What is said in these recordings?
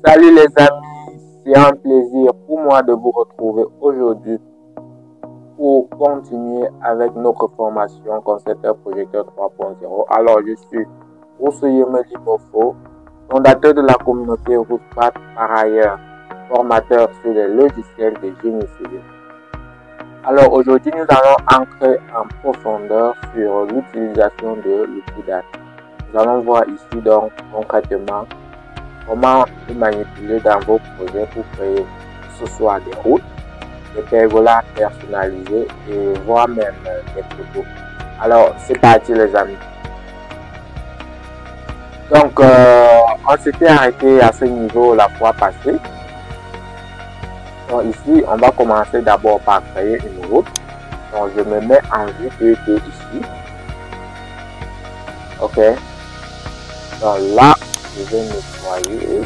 Salut les amis, c'est un plaisir pour moi de vous retrouver aujourd'hui pour continuer avec notre formation concepteur projecteur 3.0. Alors, je suis Rousseyeme Limofo, fondateur de la communauté Rouspat, par ailleurs formateur sur les logiciels de génie civil. Alors, aujourd'hui, nous allons entrer en profondeur sur l'utilisation de l'outil data. Nous allons voir ici donc concrètement comment le manipuler dans vos projets pour créer que ce soit des routes, des pergolas personnalisées et voire même des photos. Alors, c'est parti les amis. Donc, on s'était arrêté à ce niveau la fois passée. Donc ici, on va commencer d'abord par créer une route. Donc, je me mets en vue 2D ici. Ok. Donc là, je vais nettoyer.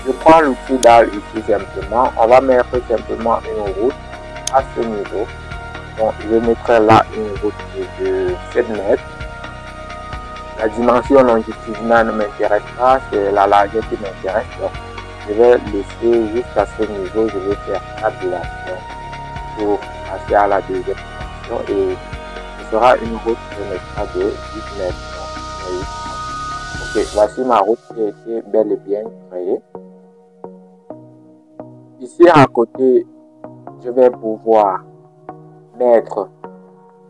Je prends l'outil DAL ici simplement. On va mettre simplement une route à ce niveau. Donc, je mettrai là une route de 7 mètres. La dimension longitudinale ne m'intéresse pas, c'est la largeur qui m'intéresse. Donc, je vais laisser jusqu'à ce niveau. Je vais faire tabulation pour passer à la deuxième dimension et ce sera une route qui mettra de 8 mètres. Ok, voici ma route qui a été bel et bien créée. Ici à côté, je vais pouvoir mettre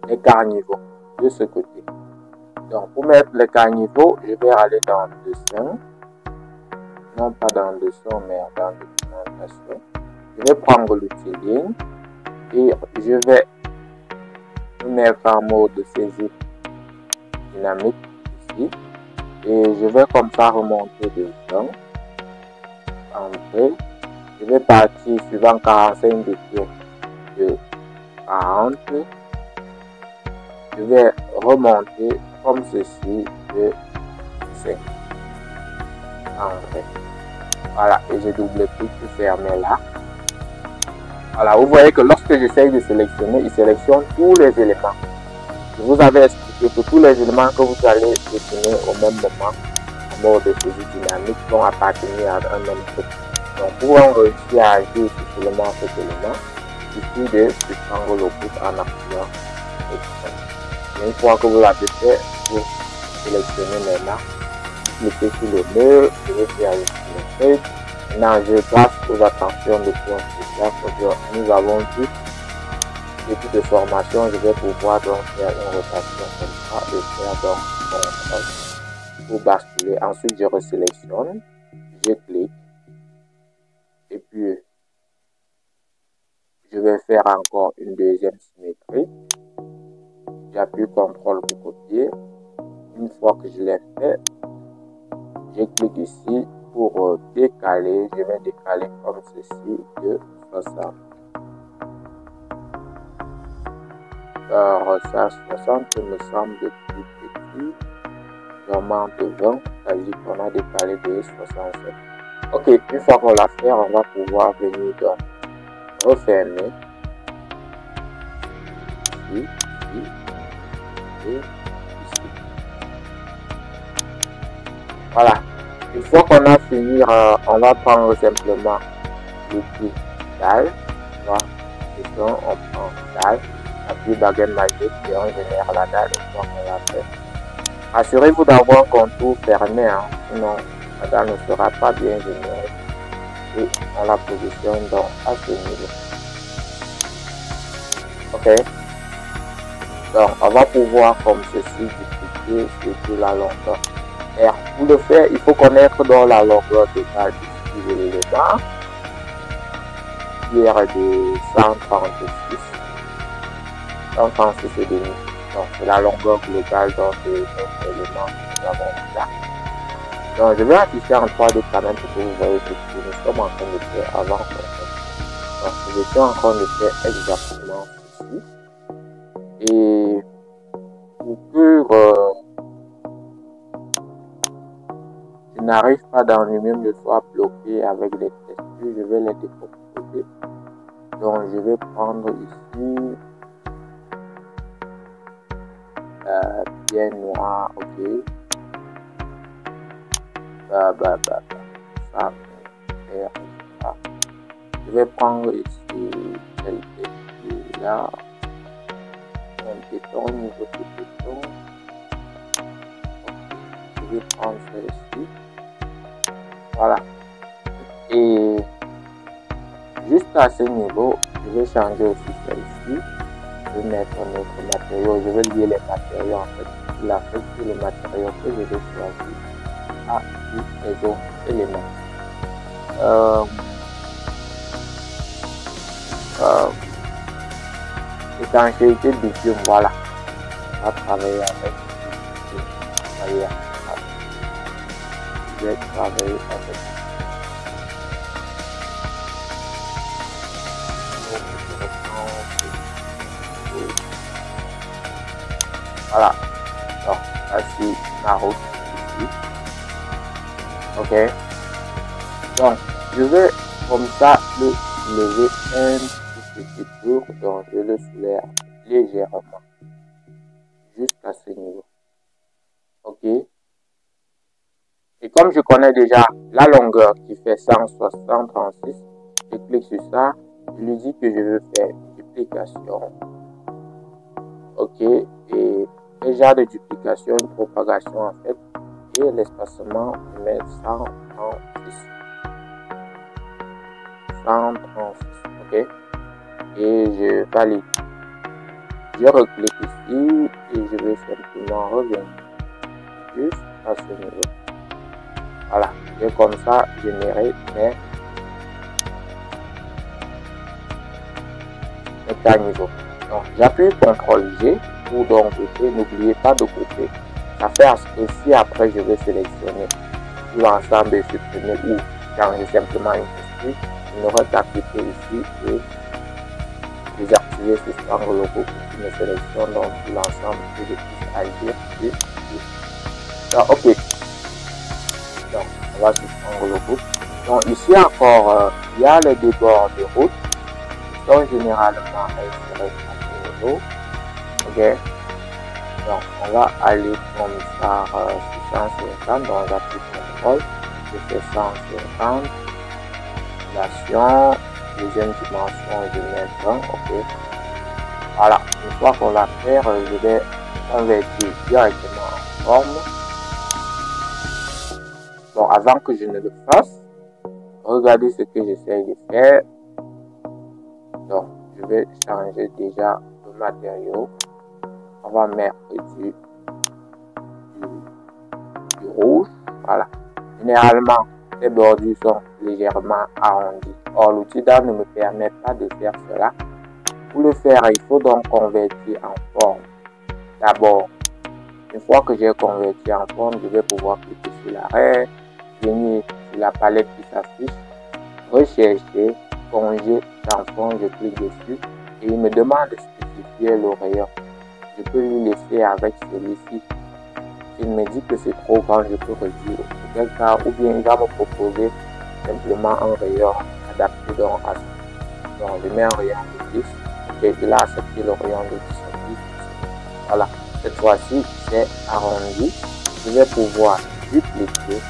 les carnivaux de ce côté. Donc pour mettre les carnivaux, je vais aller dans le dessin, non pas dans le son, mais dans l'orientation. Je vais prendre l'outil ligne et je vais me mettre en mode saisie dynamique ici. Et je vais comme ça remonter de 20, entrer. Je vais partir suivant 45 degrés de 40. Je vais remonter comme ceci de 5. Entrer. Voilà, et je double-clique pour fermer là. Voilà, vous voyez que lorsque j'essaye de sélectionner, il sélectionne tous les éléments. Je vous avais expliqué que tous les éléments que vous allez dessiner au même moment en mode de saisie dynamique vont appartenir à un même groupe. Donc pour réussir à agir sur seulement cet élément, il suffit de suspendre le groupe en appuyant. Une fois que vous l'avez fait, vous sélectionnez maintenant, cliquez sur le mur, je vais faire une feuille. Maintenant, je passe aux attentions de point spécial. Nous avons vu début de formation, je vais pouvoir donc faire une rotation comme ça et faire donc contrôle pour basculer. Ensuite, je resélectionne, je clique et puis je vais faire encore une deuxième symétrie. J'appuie CTRL pour copier. Une fois que je l'ai fait, je clique ici pour décaler. Je vais décaler comme ceci de 60. Alors, ça 60 me semble plus petit. J'augmente 20, c'est-à-dire qu'on a décalé de 67. Ok, une fois qu'on l'a fait, on va pouvoir venir donc refermer. Ici, ici, et ici. Voilà. Une fois qu'on a fini, on va prendre simplement l'outil DAL. On prend DAL, appui baguette magique et on génère la dalle une fois qu'on l'a fait. Assurez-vous d'avoir un contour fermé, hein, sinon la dalle ne sera pas bien générée. Et on la positionne donc à ce niveau. Ok. Donc on va pouvoir comme ceci dupliquer sur la longueur. Et pour le faire, il faut connaître dans la longueur totale de l'élément qui est de 136. 136 et demi. Donc c'est la longueur globale donc, de notre élément que nous avons là. Donc je vais afficher en 3D quand même pour que vous voyez ce que nous sommes en train de faire avant qu'on fasse. Donc je suis en train de faire exactement ceci. Et pour que je n'arrive pas dans lui-même, je sois bloqué avec les textures, je vais les décomposer. Donc je vais prendre ici bien noir, ok. ça, je vais prendre ici celui-là, un béton, niveau de béton. Je vais prendre celle-ci. Voilà. Et juste à ce niveau, je vais changer aussi celle-ci. Je vais mettre notre matériau. Je vais lier les matériaux en fait. Il affecte le matériau que je vais choisir à les autres éléments. Étanchéité du bitume, voilà. On va travailler avec je vais travailler avec voilà. Donc, voici ma route ici. Ok. Donc, je vais comme ça le lever un petit tour. Donc, je le soulève légèrement. Jusqu'à ce niveau. Ok. Et comme je connais déjà la longueur qui fait 136, je clique sur ça. Je lui dis que je veux faire duplication. Ok. Et déjà de duplication, une propagation en fait. Et l'espacement, je mets 136. 136. Ok. Et je valide. Je reclique ici et je vais simplement revenir jusqu'à ce niveau. Voilà, et comme ça générer mes niveaux. Donc j'appuie CTRL G pour donc grouper. N'oubliez pas de grouper. Ça fait à ce que si après je vais sélectionner tout l'ensemble et supprimer ou changer simplement une question, il n'aura qu'à cliquer ici et désactiver ce triangle logo pour qu'il me sélectionne donc tout l'ensemble et je puisse agir dessus. Donc ok. Donc, on va suspendre le groupe. Donc, ici encore, il y a les débords de route qui sont généralement insérés à ce niveau. Ok. Donc, on va aller comme ça, 650. Donc, j'appuie CTRL. Je fais 150. Nation. Deuxième dimension, je mets 20. Ok. Voilà. Une fois qu'on l'a fait, je vais convertir directement en forme. Bon, avant que je ne le fasse, regardez ce que j'essaie de faire. Donc, je vais changer déjà le matériau. On va mettre du rouge. Voilà. Généralement, les bordures sont légèrement arrondies. Or, l'outil d'art ne me permet pas de faire cela. Pour le faire, il faut donc convertir en forme. D'abord, une fois que j'ai converti en forme, je vais pouvoir cliquer sur l'arrêt. Venir sur la palette qui s'affiche, rechercher, congé dans fond, je clique dessus et il me demande de spécifier le rayon. Je peux lui laisser avec celui-ci. S'il me dit que c'est trop grand, je peux réduire. Quel cas, ou bien il va me proposer simplement un rayon adapté donc à ça. Donc je mets un rayon de 10 et il a accepté le rayon de 10. Voilà, cette fois-ci c'est arrondi. Je vais pouvoir dupliquer.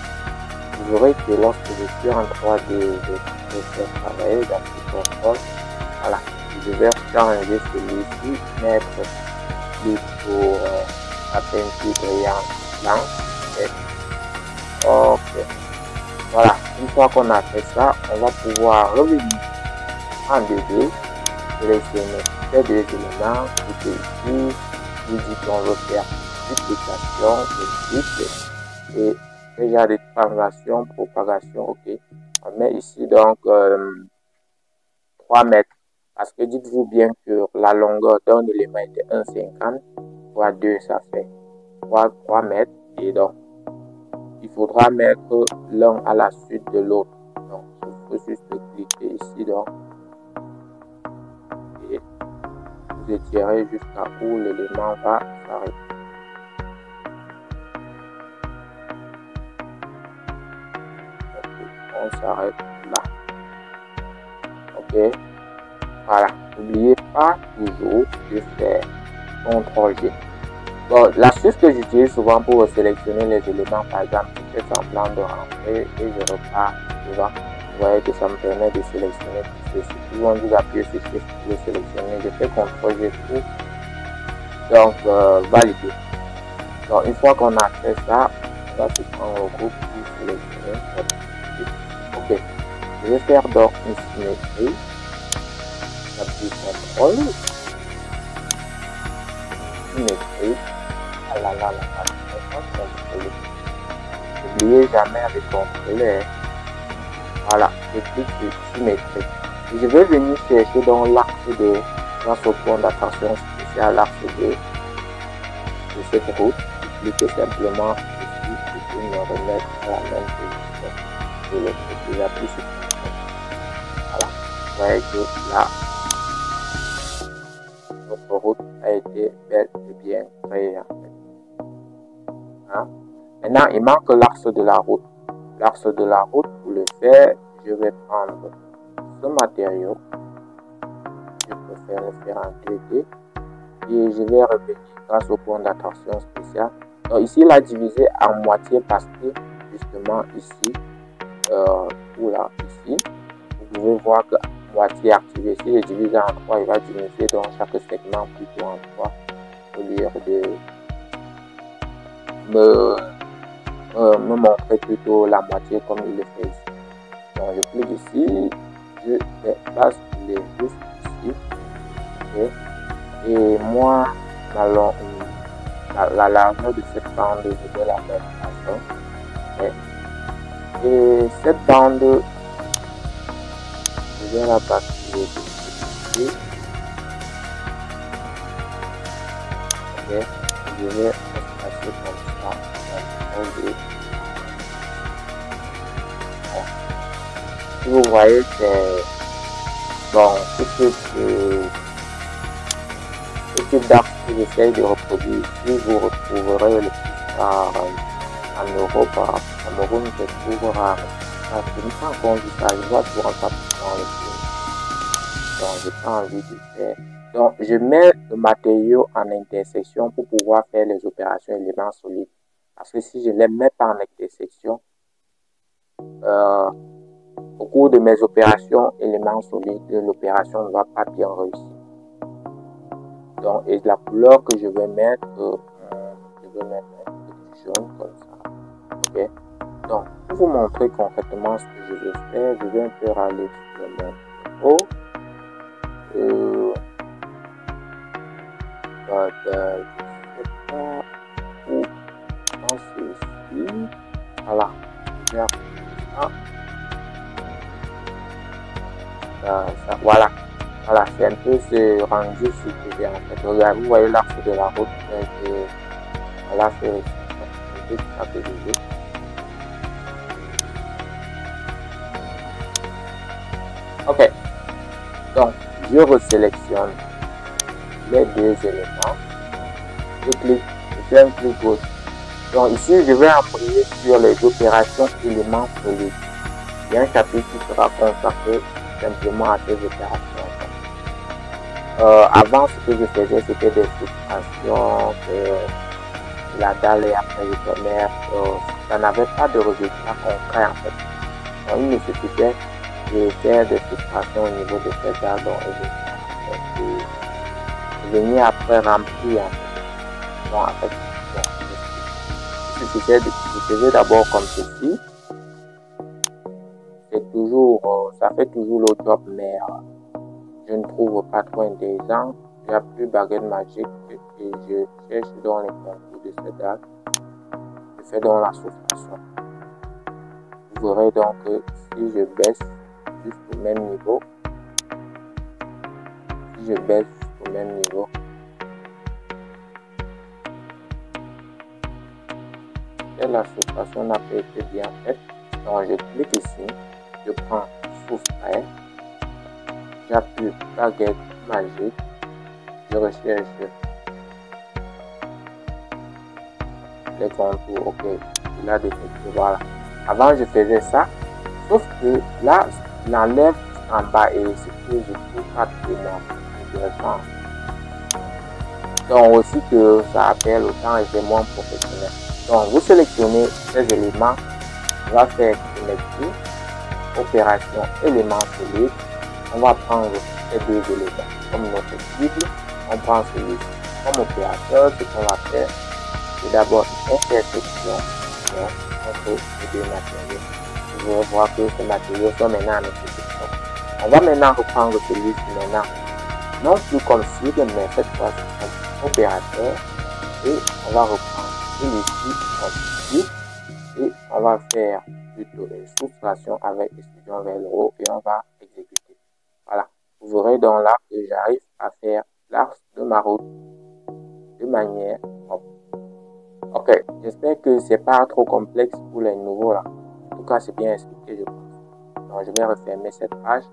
Vous verrez que lorsque je suis en 3D, je vais travailler dans ce contrôle. Voilà, je vais changer celui-ci, mettre plus pour la peinture brillante blanche. Ok, voilà, une fois qu'on a fait ça, on va pouvoir revenir en 2D, sélectionner ces deux éléments, cliquer ici, nous dit qu'on veut faire duplication, et déjà des translations, propagation, ok. On met ici donc 3 mètres. Parce que dites-vous bien que la longueur d'un élément était 1,50 fois 2, ça fait 3 mètres. Et donc, il faudra mettre l'un à la suite de l'autre. Donc, il faut juste cliquer ici donc. Et vous étirez jusqu'à où l'élément va s'arrêter. On s'arrête là. Ok, voilà, n'oubliez pas toujours de faire CTRL G. Bon, l'astuce que j'utilise souvent pour sélectionner les éléments, par exemple, fais semblant de rentrer et je repars devant. Vous voyez que ça me permet de sélectionner tout ceci. Puis on dit d'appuyer sur Shift pour le sélectionner. Je fais CTRL G pour donc valider. Donc une fois qu'on a fait ça, on va se prendre au groupe pour sélectionner. Ok. Je vais faire donc une symétrie. J'appuie CTRL. Symétrie. N'oubliez jamais de contrôler. Voilà, je clique sur symétrie. Et je vais venir chercher dans l'axe de, grâce au point d'attention spécial, l'axe de cette route. Je clique simplement ici pour me remettre à la même position de l'autre côté. J'appuie sur CTRL. Voilà, vous voyez que là, notre route a été bel et bien créée en fait. Hein? Maintenant, il manque l'axe de la route. L'axe de la route, pour le faire, je vais prendre ce matériau. Je préfère le faire en 2D. Et je vais revenir grâce au point d'attention spécial. Donc ici, il a divisé à moitié parce que, justement, ici, ou là, ici, vous pouvez voir que moitié activée. Si je divise en 3, il va diviser dans chaque segment plutôt en 3 au lieu de me montrer plutôt la moitié comme il le fait ici. Donc je clique ici, je déplace les juste ici. Okay. Et moi, la largeur de cette bande, je vais la mettre à 1. Okay. Et cette bande, je vais la basculer ici. Okay. Je vais passer comme ça. Si vous voyez, c'est bon, ce type d'axe que j'essaie de reproduire ici, vous retrouverez le plus rare en Europe, à Cameroun, je trouve rare. Parce que je n'ai pas encore vu ça, je vois toujours un peu dans le film. Donc, j'ai pas envie de faire. Donc, je mets le matériau en intersection pour pouvoir faire les opérations éléments solides. Parce que si je ne les mets pas en intersection, au cours de mes opérations éléments solides, l'opération ne va pas bien réussir. Donc, et la couleur que je vais mettre un peu de jaune comme ça. Ok. Donc, pour vous montrer concrètement ce que je vais faire, je vais un peu aller sur mon haut. Je sais pas où. Ceci, voilà, voilà, c'est un peu ce rendu ici que j'ai en fait. Regardez, vous voyez l'axe de la route, voilà, c'est un peu ça que je veux. Ok, donc je resélectionne les deux éléments, je clique, je fais un clic gauche. Donc ici, je vais embrayer sur les opérations éléments solides. Il y a un chapitre qui sera consacré simplement à ces opérations. Avant, ce que je faisais, c'était des frustrations, la dalle et après le commerce. Ça n'avait pas de résultat concret en fait. Donc, il nécessitait de faire des frustrations au niveau de ces dalles. Et venir après remplir. Donc, en fait, je faisais d'abord comme ceci. C'est toujours, ça fait toujours le job, mais je ne trouve pas trop intéressant. J'appuie baguette magique et je cherche dans les contours de cette dalle. Je fais dans la soustraction. Vous verrez donc que si je baisse jusqu'au même niveau, et la soustraction n'a pas été bien faite, donc je clique ici, je prends soustraire, j'appuie baguette magique, je recherche les contours, ok, il a défini, voilà. Avant je faisais ça, sauf que là, il enlève en bas et ce que je trouve pas trop intéressant. Donc aussi que ça appelle autant et c'est moins professionnel. Donc, vous sélectionnez ces éléments. On va faire connecter, opération élément select. On va prendre ces deux éléments comme notre cible. On prend celui-ci comme opérateur. Ce qu'on va faire, c'est d'abord une intersection entre les deux matériaux. Vous allez voir que ces matériaux sont maintenant en intersection. On va maintenant reprendre celui-ci maintenant, non plus comme cible, mais cette fois-ci comme opérateur. Et on va reprendre celui-ci comme cible. Et on va faire plutôt une soustraction avec exclusion vers le haut et on va exécuter. Voilà. Vous verrez donc là que j'arrive à faire l'axe de ma route de manière propre. Ok, j'espère que c'est pas trop complexe pour les nouveaux là. En tout cas, c'est bien expliqué, je pense. Donc, je vais refermer cette page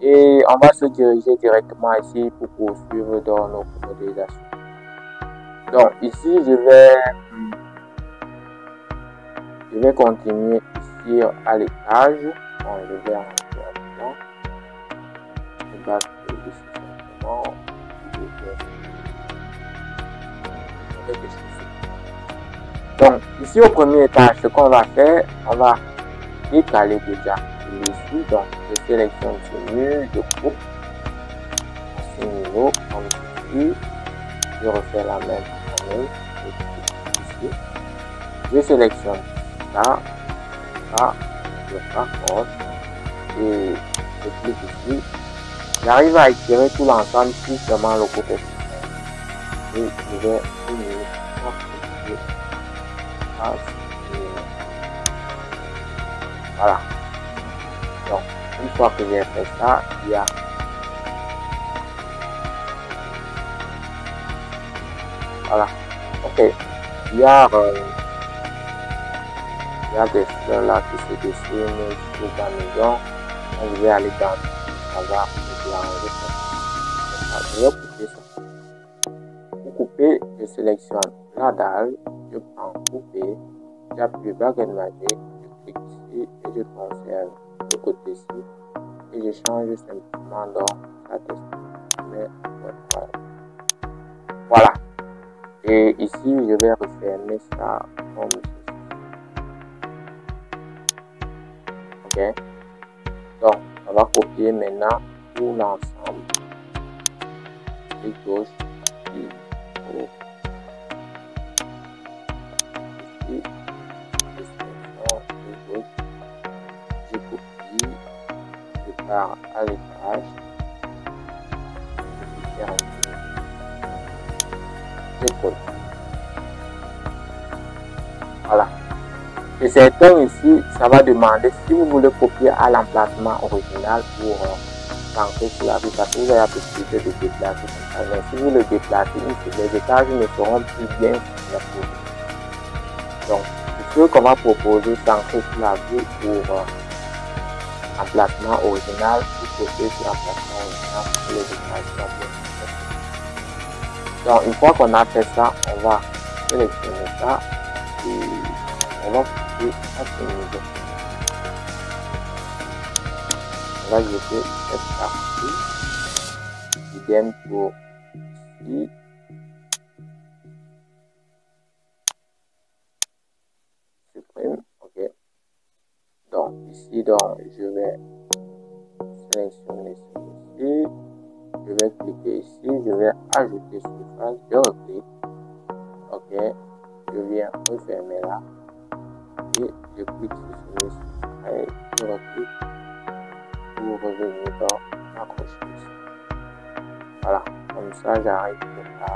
et on va se diriger directement ici pour poursuivre dans nos modélisations. Donc, ici, je vais continuer ici à l'étage. Bon, je vais rentrer en plan. Je bascule ici simplement. Donc, ici au premier étage, ce qu'on va faire, on va décaler déjà ici. Donc, je sélectionne ce mur, je coupe ce niveau comme ici. Je refais la même chose ici. Je sélectionne ça, je raccorde et je clique ici. J'arrive à étirer tout l'ensemble si seulement le côté. Et je vais finir. Voilà. Donc, une fois que j'ai fait ça, il y a voilà. Ok. Il y a des fleurs là qui se dessinent sur la maison. Donc, je vais aller dans le hasard et l'arranger ça. Je vais couper ça. Pour couper, je sélectionne la dalle, je prends couper, j'appuie baguette magique, je clique ici et je conserve le côté-ci et je change simplement dans la texture. Voilà. Et ici, je vais refermer ça comme ceci. Ok. Donc, on va copier maintenant tout l'ensemble. Clic gauche, clic haut. Ici, clic gauche. Je copie. Je pars à l'étage. Je colle. Voilà. Et certains ici, ça va demander si vous voulez copier à l'emplacement original pour rentrer sur la vue, parce que vous avez la possibilité de déplacer comme ça. Mais si vous le déplacez, les étages ne seront plus bien superposés. Donc, ce qu'on va proposer, c'est rentrer sur la vue pour emplacement original, pour copier sur l'emplacement original pour les étages. Donc, une fois qu'on a fait ça, on va sélectionner ça et on va couper à ce niveau. On va jeter cette partie. Idem pour ici. Supprime. Ok. Donc, ici, donc, je vais sélectionner celui-ci. Je vais cliquer ici, je vais ajouter surface, je reclique, ok, je viens refermer là, et je clique sur celui-ci, et je reclique pour revenir dans accrocher ici. Voilà, comme ça j'arrive là,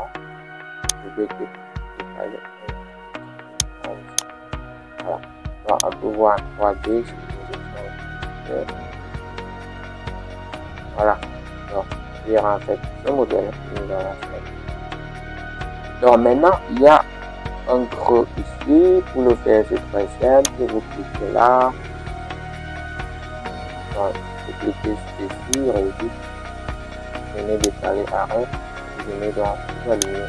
je vais cliquer, voilà, donc on peut voir en 3D, voilà, donc en fait ce modèle que nous allons faire. Donc maintenant il y a un creux ici. Pour le faire c'est très simple, vous cliquez là, donc, vous cliquez ici, réduire, venez décaler à 1, vous venez donc vous aligner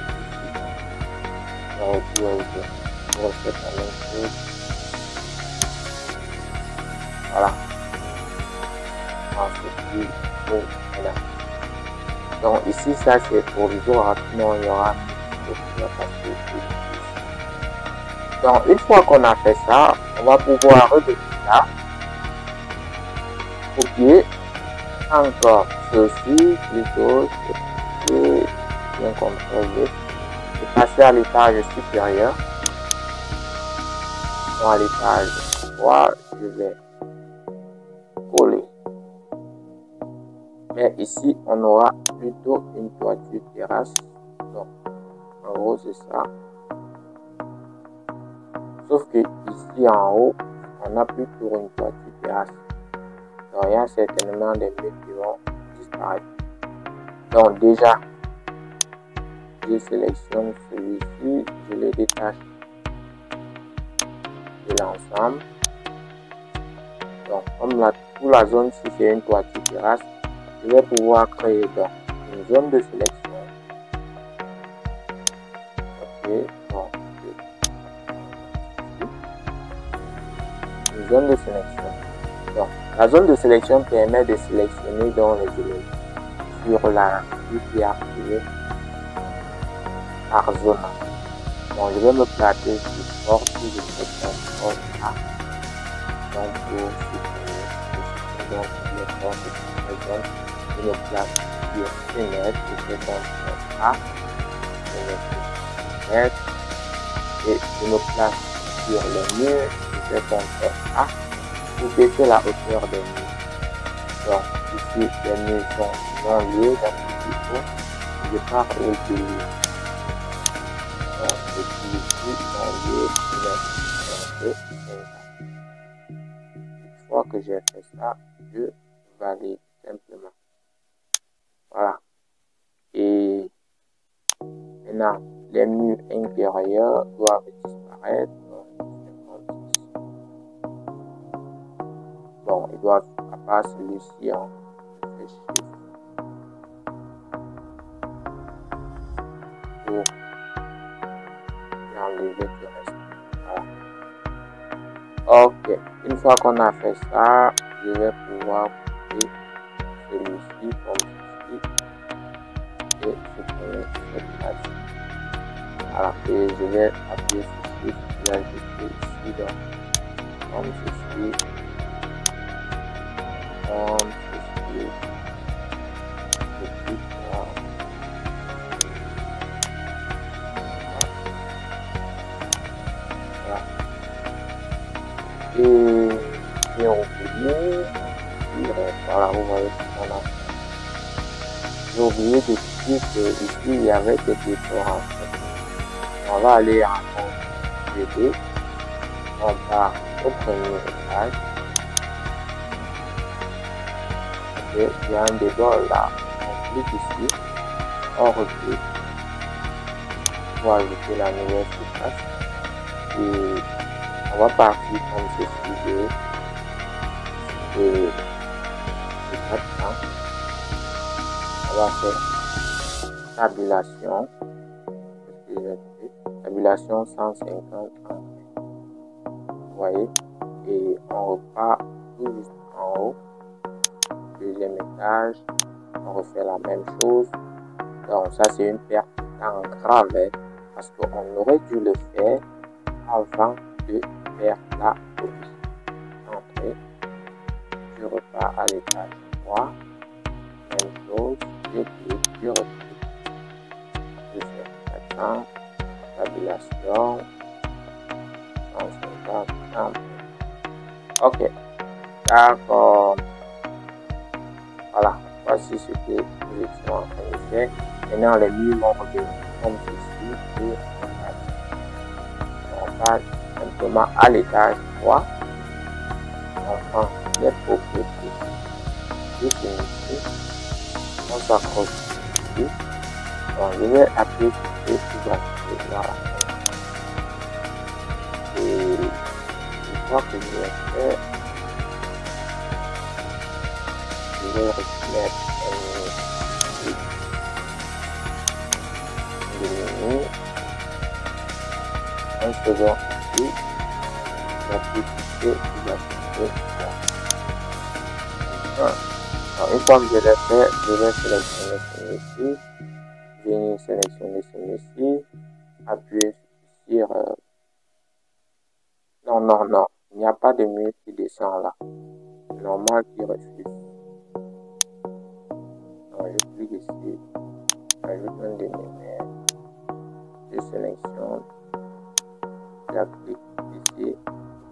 ici, vous refaites la même chose, voilà, ensuite vous voilà. Donc ici ça c'est provisoire, sinon il y aura Donc, une fois qu'on a fait ça, on va pouvoir revenir là, copier encore ceci, plutôt, et bien contrôler, et passer à l'étage supérieur. À l'étage 3, je vais coller. Mais ici, on aura plutôt une toiture terrasse. Donc, en gros, c'est ça. Sauf que ici en haut, on n'a plus pour une toiture terrasse. Donc, il y a certainement des murs qui vont disparaître. Donc, déjà, je sélectionne celui-ci, je le détache de l'ensemble. Donc, comme toute la zone, si c'est une toiture terrasse, je vais pouvoir créer donc une zone de sélection. Ok, donc une zone de sélection. Donc, la zone de sélection permet de sélectionner dans les éléments sur la vue qui est activée par zone. Donc, je vais me placer sur porte et je sélectionne porte A. Donc, pour supprimer donc les portes de cette zone, je me place sur fenêtre et je sélectionne A. Et je me place sur le mur, je fais CTRL A pour baisser la hauteur des murs. Donc ici les murs sont non liés, donc ici je pars au lieu. Donc depuis ici non lié, je vais une fois que j'ai fait ça, je valide simplement. Voilà. Et maintenant les murs intérieurs doivent disparaître. Bon, il doit à part celui-ci en chiffre pour enlever le reste. Voilà. Ok, une fois qu'on a fait ça, je vais pouvoir couper celui-ci comme ceci et supprimer cette page. Alors que je vais appuyer sur Shift, je vais ajouter ici donc comme ceci. Et on finit. Voilà, vous voyez ce qu'on a fait. J'ai oublié de dire que ici il y avait des décors. On va aller en GD. On part au premier étage. Okay, il y a un décor là. On clique ici. On reclique pour ajouter la nouvelle surface. Et on va partir comme ceci de 400. On va faire tabulation. Tabulation 150. Vous voyez? Et on repart tout juste en haut. Deuxième étage. On refait la même chose. Donc ça c'est une perte de temps grave parce qu'on aurait dû le faire avant de faire la copie. Entrée. Je repars à l'étage 3. Même chose. Je clique, je reclique. Je fais 400. Tabulation 150. Ok. D'accord. Voilà. Voici ce que nous étions en train de faire. Maintenant, les murs vont revenir comme ceci et on passe simplement à l'étage 3. On prend les propriétés définitives. On s'accroche ici. Donc, je vais appuyer sur ce qui voilà. Et une fois que je l'ai fait, je vais remettre un second ici, j'appuie sur une fois que je l'ai fait, je vais sélectionner celui-ci, venir sélectionner celui-ci, appuyer sur Non. Il n'y a pas de mur qui descend là. C'est normal qu'il refuse. Donc, je clique ici. J'ajoute un demi-mètre. Je sélectionne. J'applique ici.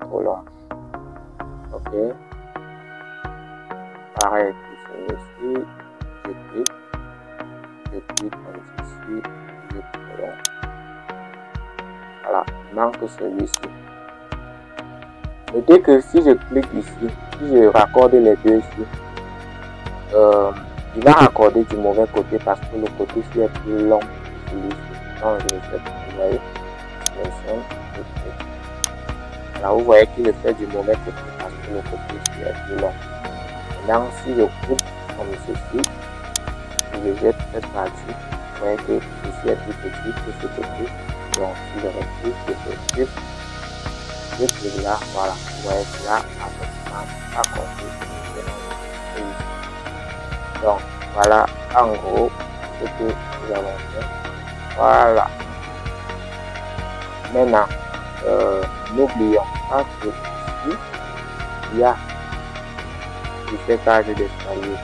Prolonge. Ok. Pareil pour celui-ci. Je clique comme ceci. Je prolonge. Voilà. Il manque celui-ci. Notez que si je clique ici, si je raccorde les deux ici, il va raccorder du mauvais côté parce que le côté-ci est plus long que celui-ci. Donc, je le fais, vous voyez, là, vous voyez qu'il le fait du mauvais côté parce que le côté-ci est plus long. Maintenant, si je coupe comme ceci, je jette cette partie, vous voyez que ceci est plus petit que ce côté. Donc, si je refuse, je fais shift. Je clique là, voilà, vous voyez que là, à compter. Donc, voilà, en gros, ce que nous avons fait. Voilà. Maintenant, n'oublions pas que ici, il y a ces cages d'escalier.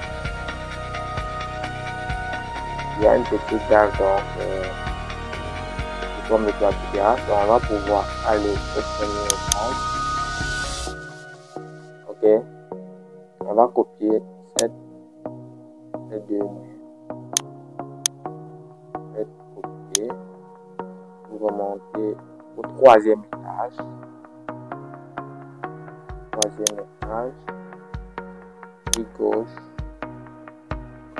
Il y a une petite dalle, donc, comme le toit de terrasse, on va pouvoir aller au premier étage. Ok. On va copier ces deux murs. Copier pour remonter au troisième étage. Clic gauche,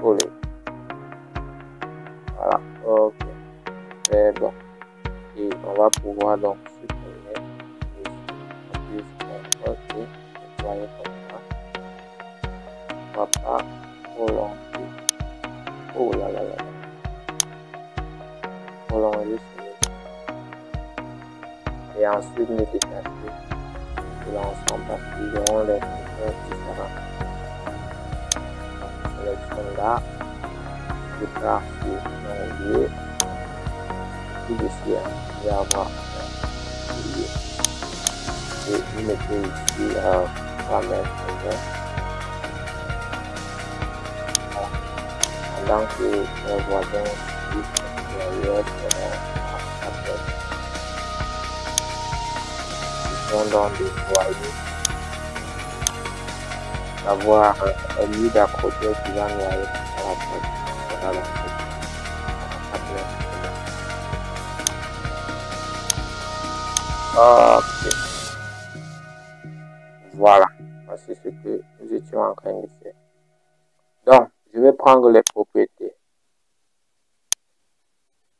coller. Voilà, ok. C'est bon. Et on va pouvoir donc supprimer ici. Ok, vous voyez comme ça. On va pas prolonger. Oh là là là. Prolonger celui-ci. Et ensuite le détacher de l'ensemble parce qu'ils auront les fonctions différentes. Sélection là. Je pars sur mon lieu. Tout ici, je vais avoir un lieu. Et vous mettez ici 3 mètres. Pendant que les voisins extérieurs seront à 4 mètres. Ils sont dans des foyers. D'avoir un lit d'accrocher qui va noyer à la tête. Voilà. Ok. Voilà. Voici ce que nous étions en train de faire. Donc, je vais prendre les propriétés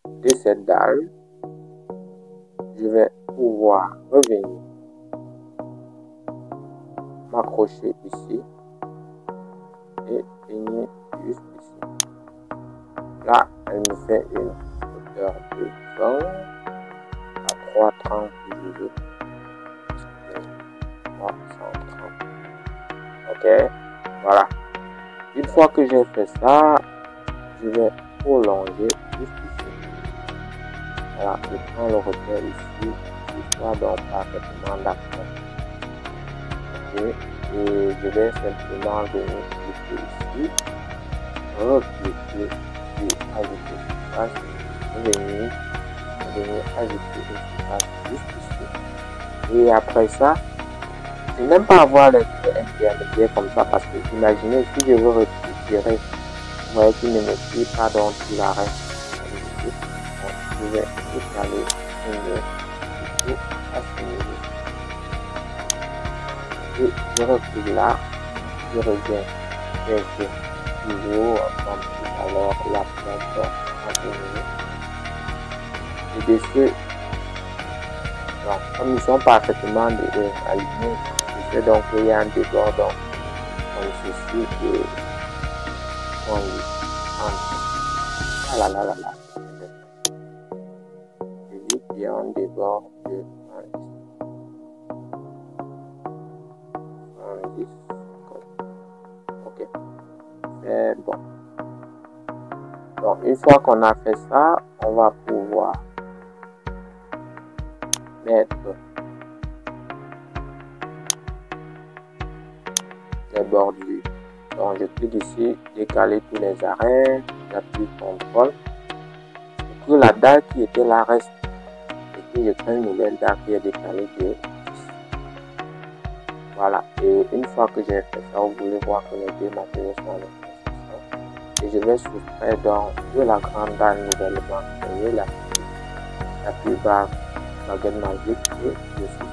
de cette dalle. Je vais pouvoir revenir m'accrocher ici et venir juste ici. Là, elle me fait une hauteur de 20 à 3,30 que je veux. 330. Ok, voilà. Une fois que j'ai fait ça, je vais prolonger juste ici. Voilà, je prends le repère ici, histoire donc parfaitement d'accord. Ok, et je vais simplement venir cliquer ici, recliquer et ajouter espace, venir ajouter espace juste ici. Et après ça, je n'ai même pas avoir les intermédiaires comme ça parce que imaginez si je veux retirer, vous voyez qu'il ne me suit pas donc il arrête. Je vais étaler plutôt à ce niveau. Et je recule là, je reviens vers toujours comme tout à l'heure la plante à ce niveau. Et de ce, donc, comme ils sont parfaitement alignés, je sais donc qu'il y a un débordement comme ceci de on ah là là là là. Je dis qu'il y a un débord de 10. Ok, c'est bon. Donc une fois qu'on a fait ça, on va pouvoir mettre les bordures. Donc je clique ici, décaler tous les arrêts, j'appuie CTRL pour que la dalle qui était là reste. Et puis je crée une nouvelle dalle qui est décalée de 10. Voilà, et une fois que j'ai fait ça, vous voulez voir que les deux matériaux sont en construction. Et je vais soustraire donc de la grande dalle nouvellement créée, la plus bas baguette magique et je soustrais.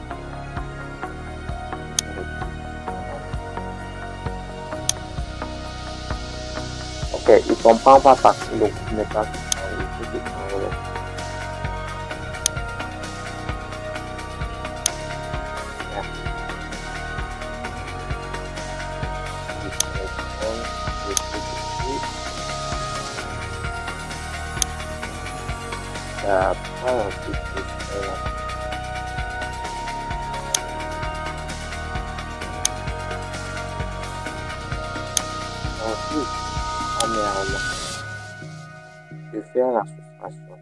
Ok, il ne comprend pas parce que le coup n'est pas ensuite, premièrement, je vais faire la soustration.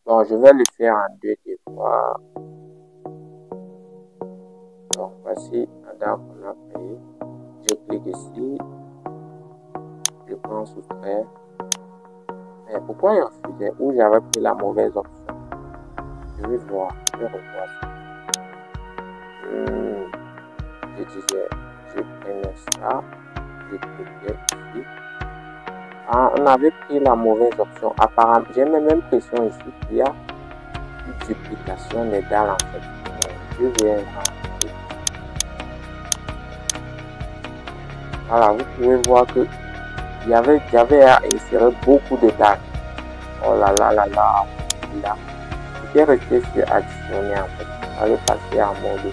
Bon, je vais le faire en 2D fois. Donc, voici la date qu'on a créée. Je clique ici. Je prends soustraire. Mais pourquoi il refusait? Ou j'avais pris la mauvaise option? Je vais voir. Je vais revoir ça. Je disais, je prenais ça. Je cliquais ici. Ah, on avait pris la mauvaise option. Apparemment, j'ai même l'impression ici qu'il y a une duplication des dalles en fait. Je vais voilà, vous pouvez voir que j'avais à insérer beaucoup de dalles. Oh là là là là, là. J'étais resté sur additionner en fait. Il fallait passer en mode de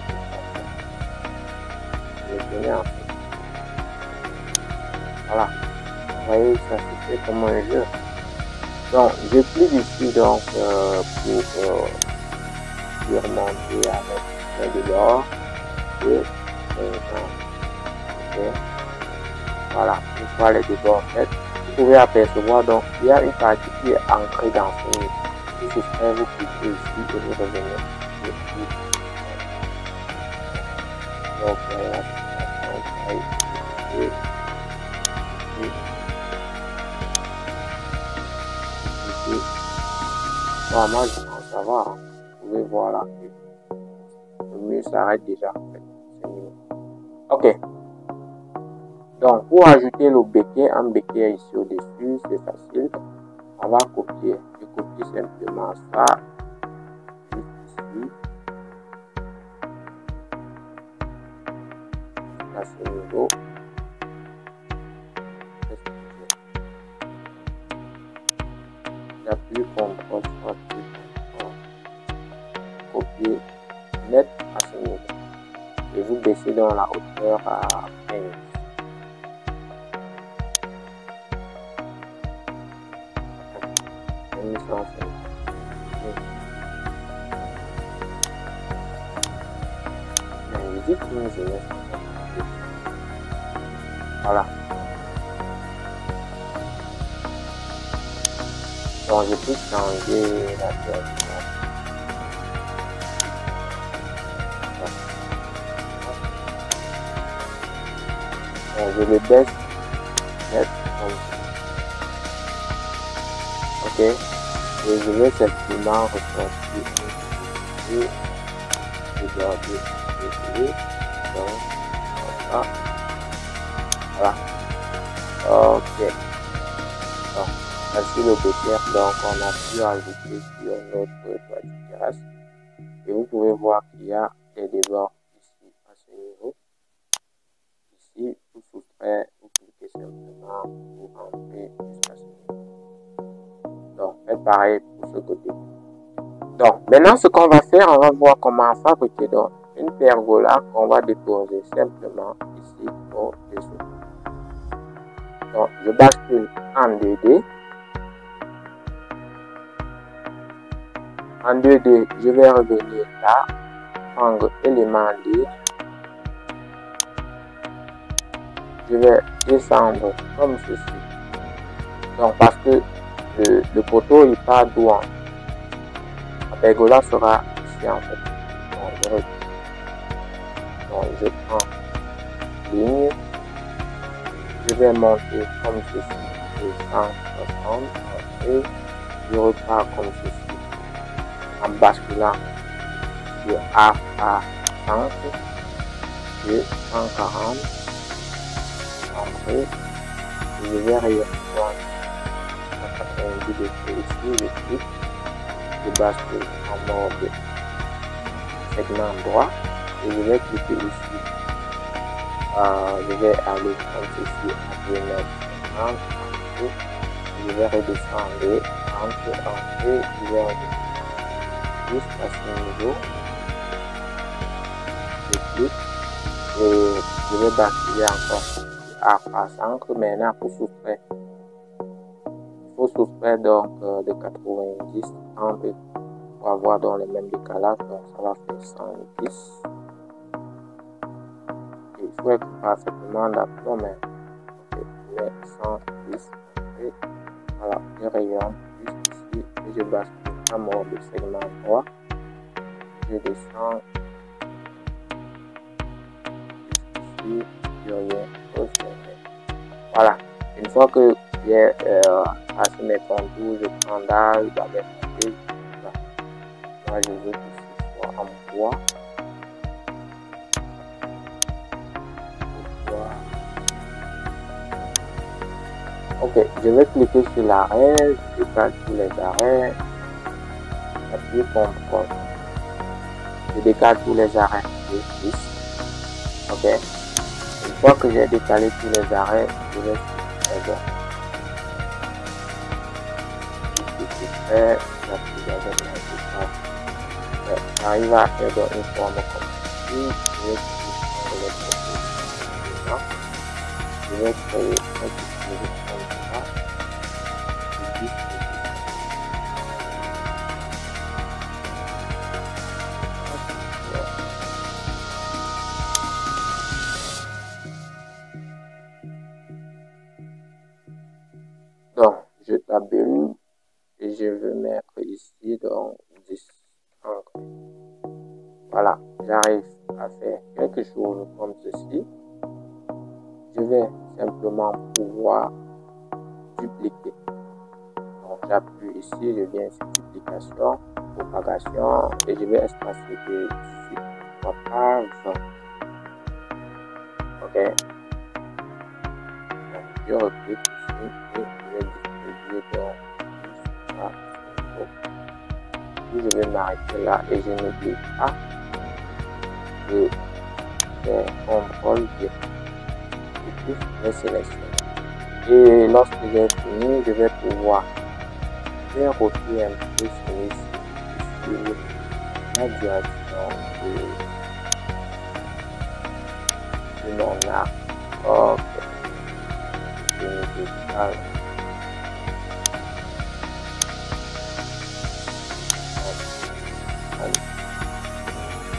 additionner en fait. Voilà. Vous voyez, ça se fait comme un jeu. Donc, je clique ici donc pour remonter avec de l'or et voilà, une fois les deux bords faits, vous pouvez apercevoir donc il y a une partie qui est ancrée dans ce mur. Si c'est fait, vous cliquez ici et vous revenez ici. Donc voilà, moi je pense ça va, hein. Vous pouvez voir là, le mur s'arrête déjà en fait. Ok. Donc pour ajouter le béquet, un béquet ici au-dessus, c'est facile. On va copier. Je copie simplement ça. Juste ici. À ce niveau. J'appuie CTRL soit copier net à ce niveau. Et vous baissez dans la hauteur à 15. Voilà. Donc je peux changer la direction. Donc je le baisse net comme ça. Ok. Et je vais simplement reconstruire et regarder donc voilà. Voilà. Ok. Donc voici le béquet. Donc on a pu ajouter sur notre toit de terrasse. Et vous pouvez voir qu'il y a des débords ici à ce niveau. Ici, vous soustraire, vous cliquez simplement pour rentrer jusqu'à ce niveau. Donc faites pareil pour ce côté. Donc maintenant ce qu'on va faire, on va voir comment fabriquer donc une pergola qu'on va déposer simplement ici au-dessus. Donc je bascule en 2D. En 2D, je vais revenir là, prendre élément D. Je vais descendre comme ceci. Donc parce que le poteau il part droit. La pergola sera ici en fait. Donc, je prends ligne, je vais monter comme ceci de 160 et je repars comme ceci en basculant de A à 5 de 140 entrée et je vais rejoindre 90 degrés ici, je clique, je bascule en mode segment droit et je vais cliquer ici. Je vais aller comme ceci à 2,50 m, je vais redescendre entre entrée, je vais redescendre jusqu'à ce niveau, je clique et je vais basculer encore à 5 maintenant pour soustraire. Il faut soustraire donc de 90 30 pour avoir dans le même décalage, donc ça va faire 110. Il faut être parfaitement d'accord, mais je mets 110 et voilà, je rayonne juste ici et je bascule à mode de segment droit, je descends jusqu'ici, je reviens au sommet. Voilà, une fois que j'ai passé mes contours, je prends dalle, baguette, moi je veux que ce soit en bois. Ok, je vais cliquer sur l'arrêt, je décale tous les arrêts, appuyer CTRL, je décale tous les arrêts de 10. Ok, une fois que j'ai décalé tous les arrêts, je vais sur bon. J'arrive à faire dans une forme comme ceci, je vais créer un dispositif comme ça, donc je tabule et je veux mettre ici donc 10 encre. Voilà, j'arrive à faire quelque chose comme ceci. Je vais simplement pouvoir dupliquer. Donc j'appuie ici, je viens sur duplication, propagation et je vais espacer de 18 par 20. Ok. Donc je reclique ici et je vais distribuer donc ça. Puis je vais m'arrêter là et je n'oublie pas de faire CTRL V. Je sélectionne. Et lorsque j'ai fini, je vais pouvoir faire rôtir un peu sur la direction de mon arc. Ok. Je me décale.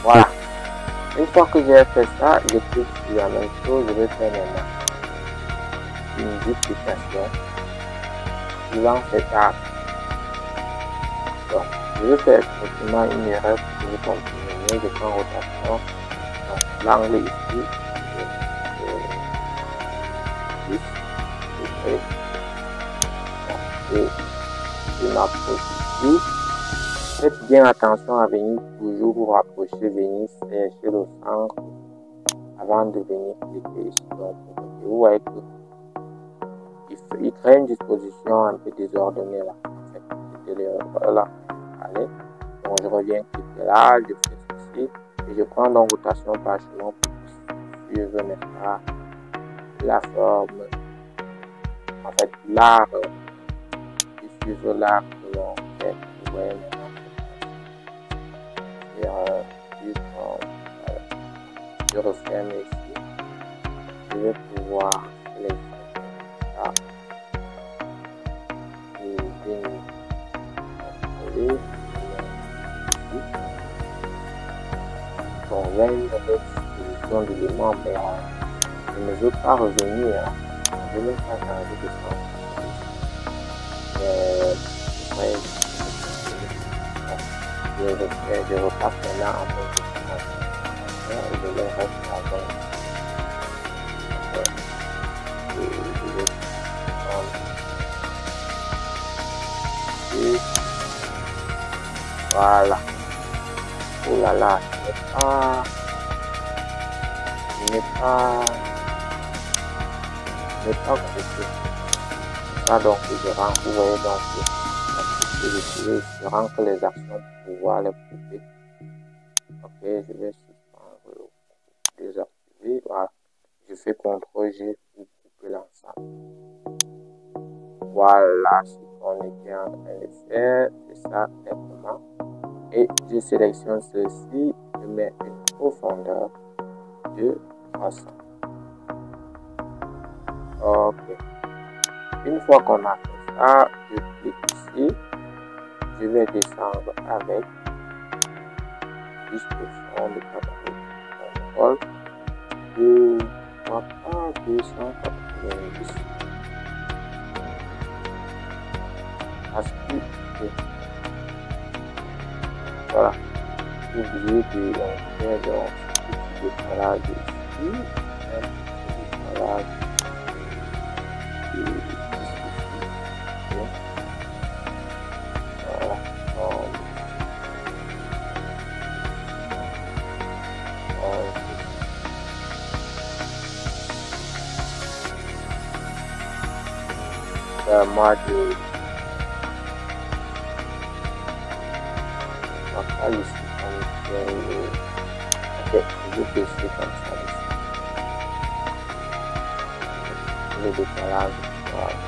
Voilà. Une fois que j'ai fait ça, je clique sur la même chose, je vais faire maintenant une duplication suivant cet arc. Donc, je vais faire effectivement une erreur pour vous compreniez. Je prends rotation, donc l'angle ici, et je m'approche ici. Faites bien attention à venir toujours vous rapprocher, venir chercher le centre avant de venir cliquer ici. Donc, vous voyez que il crée une disposition un peu désordonnée là. En fait, voilà. Allez, donc je reviens cliquer là, je fais ceci et je prends donc rotation par chemin pour suivre la forme. En fait, l'art, suivre l'art que l'on fait. Vous voyez maintenant. Je referme ici, je vais pouvoir sélectionner ça et venir contrôler ici. Bon, il y a une autre disposition d'éléments, mais je ne veux pas revenir, je ne veux pas changer de sens. Mais je repasse maintenant en mode Voilà. Oh là là, il n'est pas groupé. Ça donc je rentre, vous voyez donc je rentre les actions pour pouvoir les grouper. Ok, je vais suspendre, désactiver. Voilà. Je fais CTRL G pour couper l'ensemble. Voilà ce qu'on était en train de faire. C'est ça exactement. Et je sélectionne ceci. Je mets une profondeur de 300. Ok. Une fois qu'on a fait ça, je clique ici. Je vais descendre avec disposition de contrôle. Je vois pas 290. Parce que voilà. J'ai oublié de faire donc ce décalage ici. Un décalage ici. Moi je pas ici ok, je vais tester comme ça ici. Le décalage, voilà.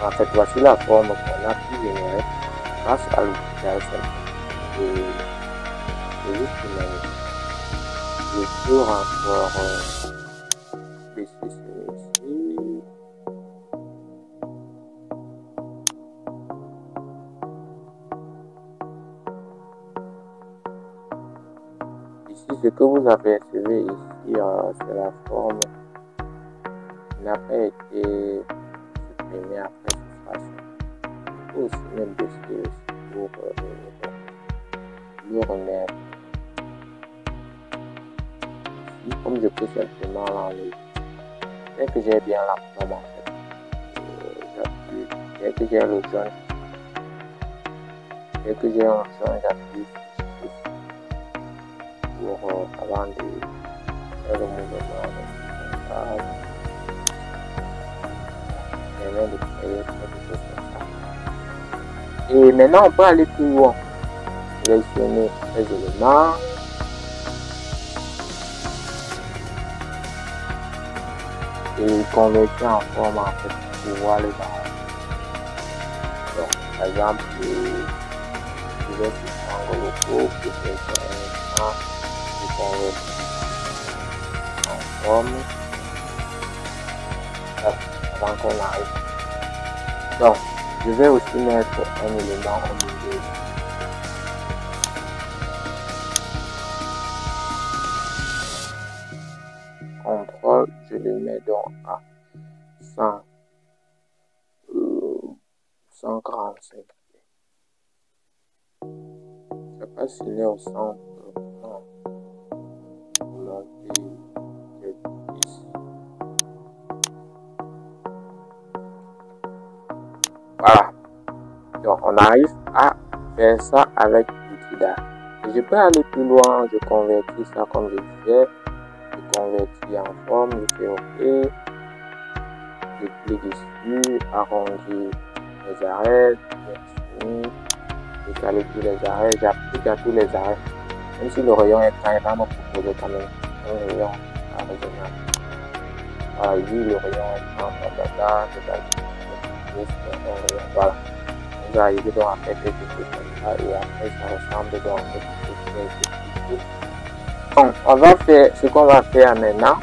En fait, voici la forme qu'on a pu générer grâce à l'outil ASM. Et juste imaginer. Je peux encore baisser celui-ci. Ici, ce que vous avez observé ici, c'est la forme qui n'a pas été supprimée après suspension. Il faut aussi même baisser pour le remettre. Ici, comme je peux simplement l'enlever. Dès que j'ai bien la forme en fait, j'appuie. Dès que j'ai le jaune, j'appuie pour avant de faire le mouvement comme ça. De créer quelque chose comme ça. Et maintenant on peut aller plus loin. Sélectionner les éléments. Et convertir en forme en fait pour pouvoir les balancer. Donc par exemple, je vais prendre le locaux pour faire un je convertis en forme. Avant qu'on arrive. Donc, je vais aussi mettre un élément au milieu. Contrôle, je le mets donc à 145. Je ne sais pas s'il est au centre. Non. Ici. Voilà. Donc, on arrive à faire ça avec l'outil d'art. Je peux aller plus loin, je convertis ça comme je disais. Je convertis en forme, je fais OK. Je clique dessus, arrondir les arrêts, décaler tous les arrêts, j'applique à tous les arrêts. Même si le rayon est quand même me proposer quand même un rayon raisonnable. Voilà, ici le rayon est en voilà. Vous arrivez donc à faire quelque chose comme ça et après ça ressemble donc à quelque chose. Donc, on va faire ce qu'on va faire maintenant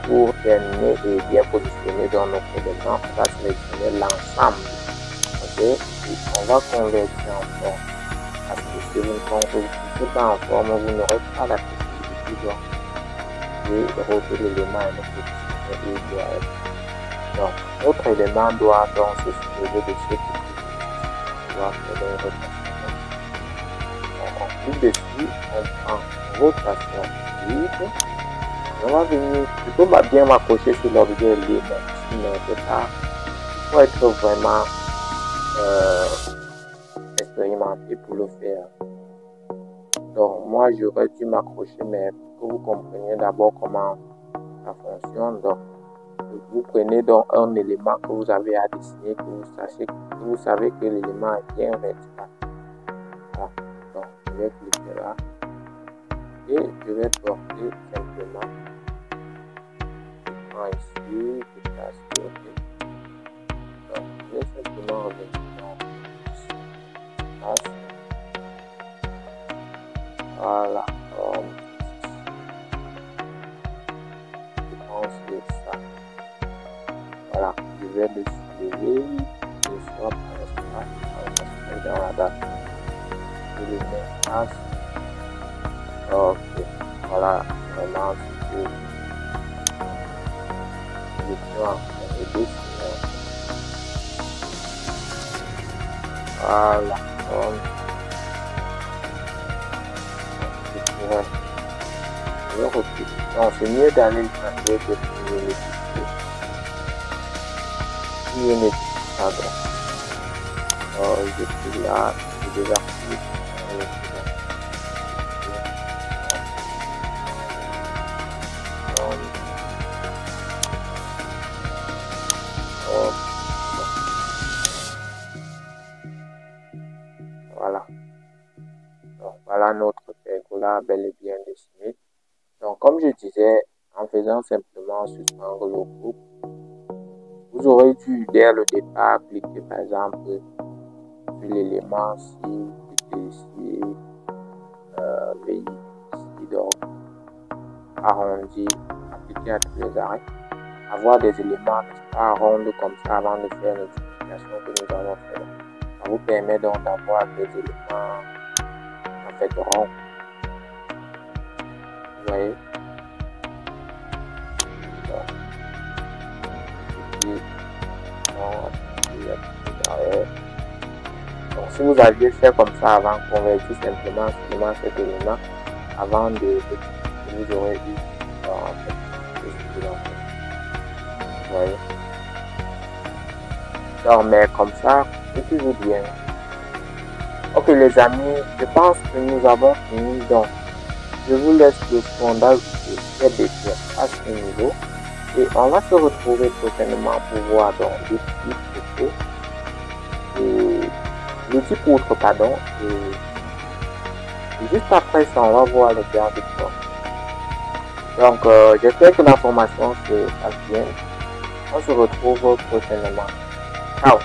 pour terminer et bien positionner dans notre élément. On va sélectionner l'ensemble. Ok, et on va convertir en forme. Parce que si vous ne convertissez pas en forme, vous n'aurez pas la possibilité de retirer l'élément et le positionner. Il doit être. Donc, notre élément doit donc se soulever de ce qui doit faire une rotation. On clique dessus, on prend rotation libre. On va venir, je peux bien m'accrocher sur l'objet libre, mais c'est pas, il faut être vraiment expérimenter pour le faire. Donc, moi, j'aurais dû m'accrocher, mais pour que vous compreniez d'abord comment ça fonctionne. Donc, vous prenez donc un élément que vous avez à dessiner, que vous savez que l'élément est bien vertical. Voilà. Donc, je vais cliquer là et je vais porter simplement. Je prends ici, je place sur OK. Donc, je vais simplement revenir dans ce. Voilà. Je pense que ça. Voilà, je vais le soulever, je soit par espace, dans la date. Je le mets en place. Ok, voilà, vraiment, je suis en train de dessiner. Voilà, je vais reculer. Non, c'est mieux d'aller le changer que de finir le fichier. Pardon. Je suis là, j'ai déjà fini. Voilà. Donc, voilà notre pergola bel et bien dessiné. Donc, comme je disais, en faisant simplement suspendre le groupe, vous aurez dû dès le départ cliquer par exemple sur l'élément si cliquez ici, VI ici, donc arrondi, appliquer à tous les arrêts, avoir des éléments arrondis comme ça avant de faire l'utilisation que nous allons faire. Ça vous permet donc d'avoir des éléments en fait ronds. Vous voyez? Donc, si vous aviez fait comme ça avant, convertir simplement cet élément avant de vous aurez eu en fait, vous voyez. Donc, mais comme ça, c'est toujours bien. Ok les amis, je pense que nous avons fini. Donc, je vous laisse le sondage de cette décision à ce niveau. Et on va se retrouver prochainement pour voir donc des petits photos et des petits poutres, pardon. Et juste après ça, on va voir les gardes de corps. Donc, j'espère que l'information se passe bien. On se retrouve prochainement. Ciao!